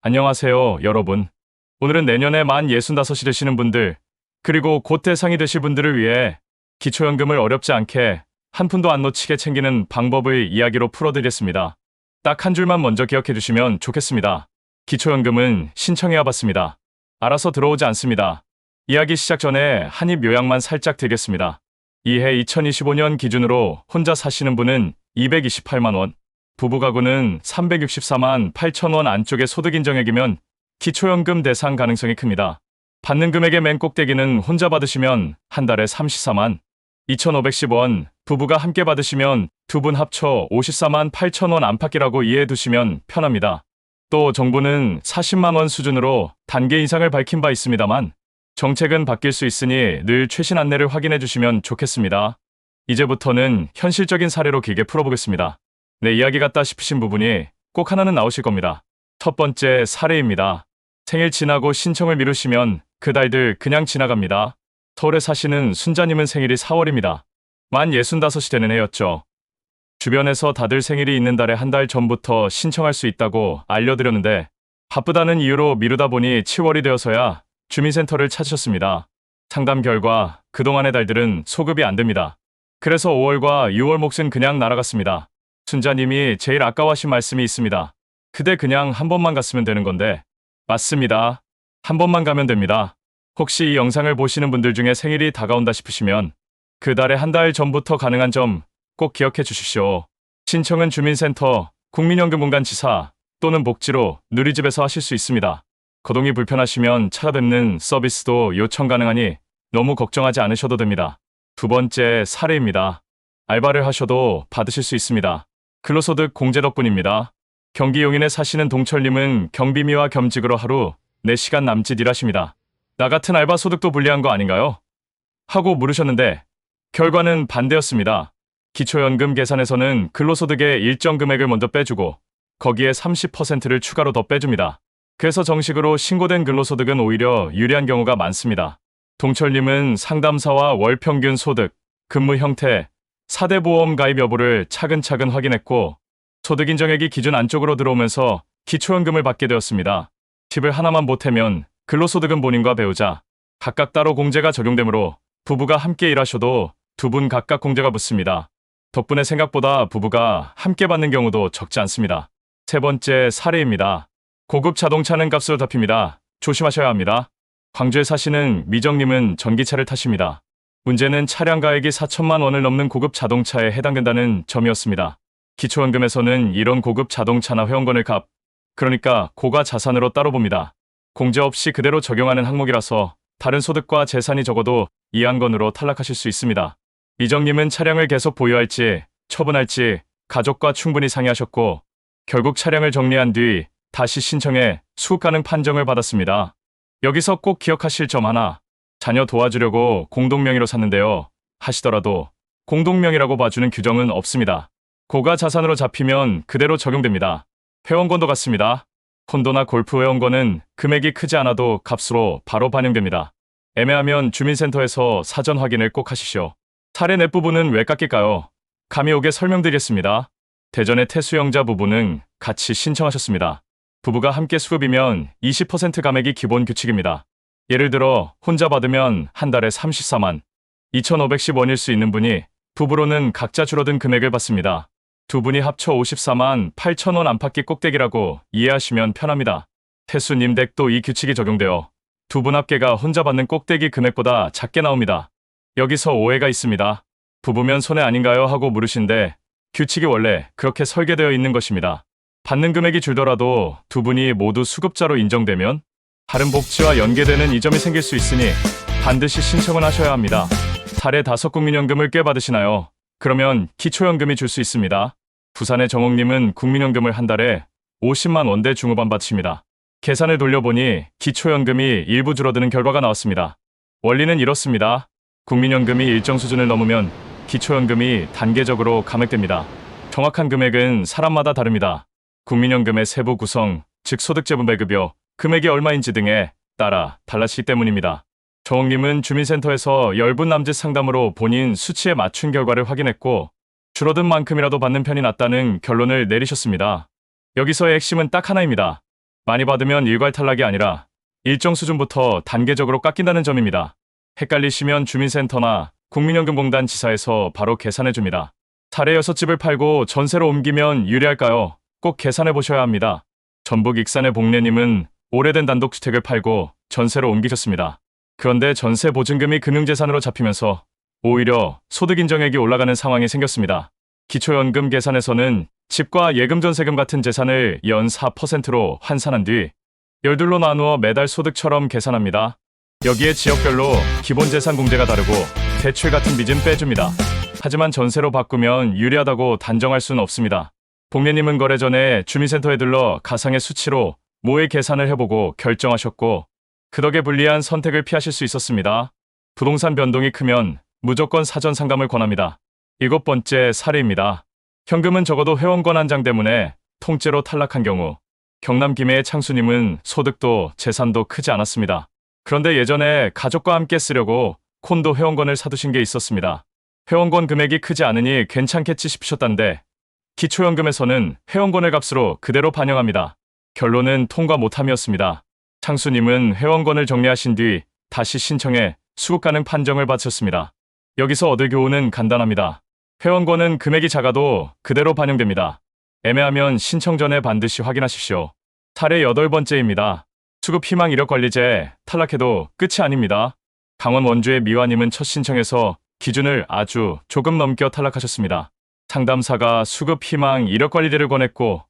안녕하세요, 여러분. 오늘은 내년에 만 65이 되시는 분들, 그리고 곧 대상이 되실 분들을 위해 기초연금을 어렵지 않게 한 푼도 안 놓치게 챙기는 방법의 이야기로 풀어드리겠습니다. 딱 한 줄만 먼저 기억해 주시면 좋겠습니다. 기초연금은 신청해야 받습니다. 알아서 들어오지 않습니다. 이야기 시작 전에 한입 요약만 살짝 드리겠습니다. 이해 2025년 기준으로 혼자 사시는 분은 228만 원, 부부 가구는 364만 8천 원 안쪽의 소득 인정액이면 기초연금 대상 가능성이 큽니다. 받는 금액의 맨 꼭대기는 혼자 받으시면 한 달에 34만 2,510원, 부부가 함께 받으시면 두 분 합쳐 54만 8천 원 안팎이라고 이해해 두시면 편합니다. 또 정부는 40만 원 수준으로 단계 인상을 밝힌 바 있습니다만 정책은 바뀔 수 있으니 늘 최신 안내를 확인해 주시면 좋겠습니다. 이제부터는 현실적인 사례로 길게 풀어보겠습니다. 내 이야기 같다 싶으신 부분이 꼭 하나는 나오실 겁니다. 첫 번째 사례입니다. 생일 지나고 신청을 미루시면 그 달들 그냥 지나갑니다. 서울에 사시는 순자님은 생일이 4월입니다. 만 65이 되는 해였죠. 주변에서 다들 생일이 있는 달에 한 달 전부터 신청할 수 있다고 알려드렸는데 바쁘다는 이유로 미루다 보니 7월이 되어서야 주민센터를 찾으셨습니다. 상담 결과 그동안의 달들은 소급이 안 됩니다. 그래서 5월과 6월 몫은 그냥 날아갔습니다. 순자님이 제일 아까워하신 말씀이 있습니다. 그대 그냥 한 번만 갔으면 되는 건데. 맞습니다. 한 번만 가면 됩니다. 혹시 이 영상을 보시는 분들 중에 생일이 다가온다 싶으시면 그 달에 한 달 전부터 가능한 점 꼭 기억해 주십시오. 신청은 주민센터, 국민연금공단지사 또는 복지로 누리집에서 하실 수 있습니다. 거동이 불편하시면 찾아뵙는 서비스도 요청 가능하니 너무 걱정하지 않으셔도 됩니다. 두 번째 사례입니다. 알바를 하셔도 받으실 수 있습니다. 근로소득 공제 덕분입니다. 경기 용인에 사시는 동철님은 경비미와 겸직으로 하루 4시간 남짓 일하십니다. 나 같은 알바 소득도 불리한 거 아닌가요? 하고 물으셨는데 결과는 반대였습니다. 기초연금 계산에서는 근로소득의 일정 금액을 먼저 빼주고 거기에 30%를 추가로 더 빼줍니다. 그래서 정식으로 신고된 근로소득은 오히려 유리한 경우가 많습니다. 동철님은 상담사와 월평균 소득, 근무 형태, 4대 보험 가입 여부를 차근차근 확인했고 소득 인정액이 기준 안쪽으로 들어오면서 기초연금을 받게 되었습니다. 팁을 하나만 보태면 근로소득은 본인과 배우자 각각 따로 공제가 적용되므로 부부가 함께 일하셔도 두 분 각각 공제가 붙습니다. 덕분에 생각보다 부부가 함께 받는 경우도 적지 않습니다. 세 번째 사례입니다. 고급 자동차는 값으로 잡힙니다. 조심하셔야 합니다. 광주에 사시는 미정님은 전기차를 타십니다. 문제는 차량 가액이 4천만 원을 넘는 고급 자동차에 해당된다는 점이었습니다. 기초연금에서는 이런 고급 자동차나 회원권을 그러니까 고가 자산으로 따로 봅니다. 공제 없이 그대로 적용하는 항목이라서 다른 소득과 재산이 적어도 이 한건으로 탈락하실 수 있습니다. 미정님은 차량을 계속 보유할지 처분할지 가족과 충분히 상의하셨고 결국 차량을 정리한 뒤 다시 신청해 수급 가능 판정을 받았습니다. 여기서 꼭 기억하실 점 하나. 자녀 도와주려고 공동명의로 샀는데요. 하시더라도 공동명의라고 봐주는 규정은 없습니다. 고가 자산으로 잡히면 그대로 적용됩니다. 회원권도 같습니다. 콘도나 골프 회원권은 금액이 크지 않아도 값으로 바로 반영됩니다. 애매하면 주민센터에서 사전 확인을 꼭 하십시오. 사례 넷 부부는 왜 깎일까요? 감이 오게 설명드리겠습니다. 대전의 태수영자 부부는 같이 신청하셨습니다. 부부가 함께 수급이면 20% 감액이 기본 규칙입니다. 예를 들어 혼자 받으면 한 달에 34만 2,510원일 수 있는 분이 부부로는 각자 줄어든 금액을 받습니다. 두 분이 합쳐 54만 8천 원 안팎이 꼭대기라고 이해하시면 편합니다. 태수님 댁도 이 규칙이 적용되어 두 분 합계가 혼자 받는 꼭대기 금액보다 작게 나옵니다. 여기서 오해가 있습니다. 부부면 손해 아닌가요? 하고 물으신데 규칙이 원래 그렇게 설계되어 있는 것입니다. 받는 금액이 줄더라도 두 분이 모두 수급자로 인정되면 다른 복지와 연계되는 이점이 생길 수 있으니 반드시 신청을 하셔야 합니다. 달에 5 국민연금을 꽤 받으시나요? 그러면 기초연금이 줄 수 있습니다. 부산의 정옥님은 국민연금을 한 달에 50만 원대 중후반 받으십니다. 계산을 돌려보니 기초연금이 일부 줄어드는 결과가 나왔습니다. 원리는 이렇습니다. 국민연금이 일정 수준을 넘으면 기초연금이 단계적으로 감액됩니다. 정확한 금액은 사람마다 다릅니다. 국민연금의 세부 구성, 즉 소득재분 배급여, 금액이 얼마인지 등에 따라 달라지기 때문입니다. 정옥님은 주민센터에서 10분 남짓 상담으로 본인 수치에 맞춘 결과를 확인했고 줄어든 만큼이라도 받는 편이 낫다는 결론을 내리셨습니다. 여기서의 핵심은 딱 하나입니다. 많이 받으면 일괄 탈락이 아니라 일정 수준부터 단계적으로 깎인다는 점입니다. 헷갈리시면 주민센터나 국민연금공단 지사에서 바로 계산해줍니다. 사례 6집을 팔고 전세로 옮기면 유리할까요? 꼭 계산해 보셔야 합니다. 전북 익산의 복례님은 오래된 단독주택을 팔고 전세로 옮기셨습니다. 그런데 전세 보증금이 금융재산으로 잡히면서 오히려 소득 인정액이 올라가는 상황이 생겼습니다. 기초연금 계산에서는 집과 예금 전세금 같은 재산을 연 4%로 환산한 뒤 열둘로 나누어 매달 소득처럼 계산합니다. 여기에 지역별로 기본재산 공제가 다르고 대출 같은 빚은 빼줍니다. 하지만 전세로 바꾸면 유리하다고 단정할 수는 없습니다. 복례님은 거래 전에 주민센터에 들러 가상의 수치로 모의 계산을 해보고 결정하셨고 그 덕에 불리한 선택을 피하실 수 있었습니다. 부동산 변동이 크면 무조건 사전 상담을 권합니다. 7번째 사례입니다. 현금은 적어도 회원권 한 장 때문에 통째로 탈락한 경우 경남 김해의 창수님은 소득도 재산도 크지 않았습니다. 그런데 예전에 가족과 함께 쓰려고 콘도 회원권을 사두신 게 있었습니다. 회원권 금액이 크지 않으니 괜찮겠지 싶으셨단데 기초연금에서는 회원권의 값으로 그대로 반영합니다. 결론은 통과 못함이었습니다. 창수님은 회원권을 정리하신 뒤 다시 신청해 수급 가능 판정을 받으셨습니다. 여기서 얻을 교훈은 간단합니다. 회원권은 금액이 작아도 그대로 반영됩니다. 애매하면 신청 전에 반드시 확인하십시오. 사례 8번째입니다. 수급 희망 이력 관리제 탈락해도 끝이 아닙니다. 강원 원주의 미화님은 첫 신청에서 기준을 아주 조금 넘겨 탈락하셨습니다. 상담사가 수급 희망 이력 관리제를 권했고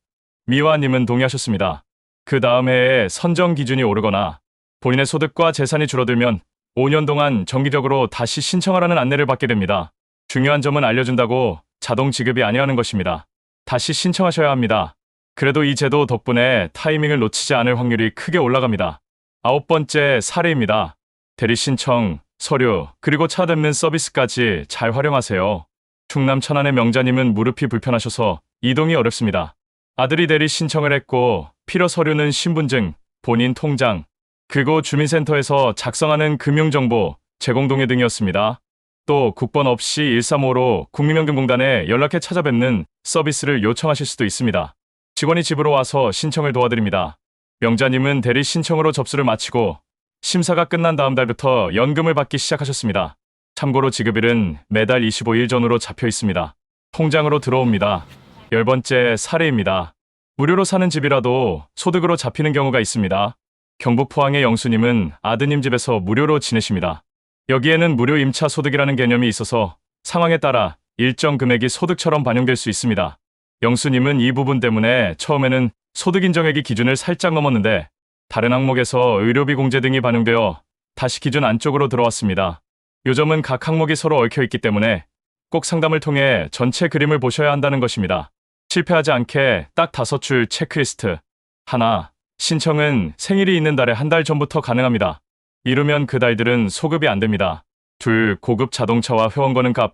미화님은 동의하셨습니다. 그 다음 해에 선정 기준이 오르거나 본인의 소득과 재산이 줄어들면 5년 동안 정기적으로 다시 신청하라는 안내를 받게 됩니다. 중요한 점은 알려준다고 자동 지급이 아니하는 것입니다. 다시 신청하셔야 합니다. 그래도 이 제도 덕분에 타이밍을 놓치지 않을 확률이 크게 올라갑니다. 9번째 사례입니다. 대리 신청, 서류, 그리고 차 뵙는 서비스까지 잘 활용하세요. 충남 천안의 명자님은 무릎이 불편하셔서 이동이 어렵습니다. 아들이 대리 신청을 했고 필요 서류는 신분증, 본인 통장, 그리고 주민센터에서 작성하는 금융정보, 제공동의 등이었습니다. 또 국번 없이 135로 국민연금공단에 연락해 찾아뵙는 서비스를 요청하실 수도 있습니다. 직원이 집으로 와서 신청을 도와드립니다. 명자님은 대리 신청으로 접수를 마치고 심사가 끝난 다음 달부터 연금을 받기 시작하셨습니다. 참고로 지급일은 매달 25일 전후로 잡혀 있습니다. 통장으로 들어옵니다. 10번째 사례입니다. 무료로 사는 집이라도 소득으로 잡히는 경우가 있습니다. 경북 포항의 영수님은 아드님 집에서 무료로 지내십니다. 여기에는 무료 임차 소득이라는 개념이 있어서 상황에 따라 일정 금액이 소득처럼 반영될 수 있습니다. 영수님은 이 부분 때문에 처음에는 소득 인정액이 기준을 살짝 넘었는데 다른 항목에서 의료비 공제 등이 반영되어 다시 기준 안쪽으로 들어왔습니다. 요점은 각 항목이 서로 얽혀 있기 때문에 꼭 상담을 통해 전체 그림을 보셔야 한다는 것입니다. 실패하지 않게 딱 5줄 체크리스트. 하나, 신청은 생일이 있는 달에 한 달 전부터 가능합니다. 이르면 그 달들은 소급이 안 됩니다. 2, 고급 자동차와 회원권은 값.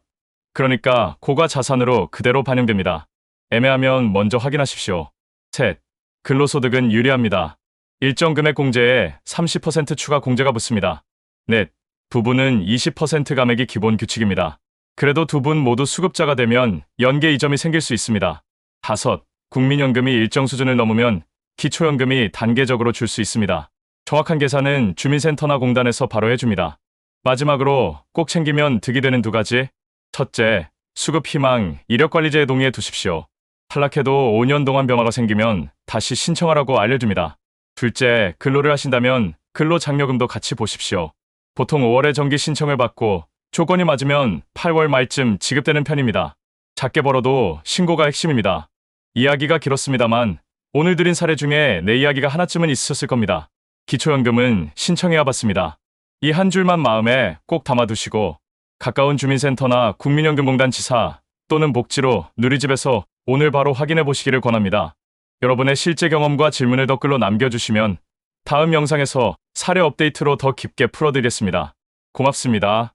그러니까 고가 자산으로 그대로 반영됩니다. 애매하면 먼저 확인하십시오. 3, 근로소득은 유리합니다. 일정 금액 공제에 30% 추가 공제가 붙습니다. 4, 부부는 20% 감액이 기본 규칙입니다. 그래도 두 분 모두 수급자가 되면 연계 이점이 생길 수 있습니다. 5, 국민연금이 일정 수준을 넘으면 기초연금이 단계적으로 줄 수 있습니다. 정확한 계산은 주민센터나 공단에서 바로 해줍니다. 마지막으로 꼭 챙기면 득이 되는 2가지. 첫째, 수급 희망, 이력관리제에 동의해 두십시오. 탈락해도 5년 동안 병화가 생기면 다시 신청하라고 알려줍니다. 둘째, 근로를 하신다면 근로장려금도 같이 보십시오. 보통 5월에 정기 신청을 받고 조건이 맞으면 8월 말쯤 지급되는 편입니다. 작게 벌어도 신고가 핵심입니다. 이야기가 길었습니다만 오늘 드린 사례 중에 내 이야기가 하나쯤은 있으셨을 겁니다. 기초연금은 신청해야 받습니다. 이 한 줄만 마음에 꼭 담아두시고 가까운 주민센터나 국민연금공단 지사 또는 복지로 누리집에서 오늘 바로 확인해 보시기를 권합니다. 여러분의 실제 경험과 질문을 댓글로 남겨주시면 다음 영상에서 사례 업데이트로 더 깊게 풀어드리겠습니다. 고맙습니다.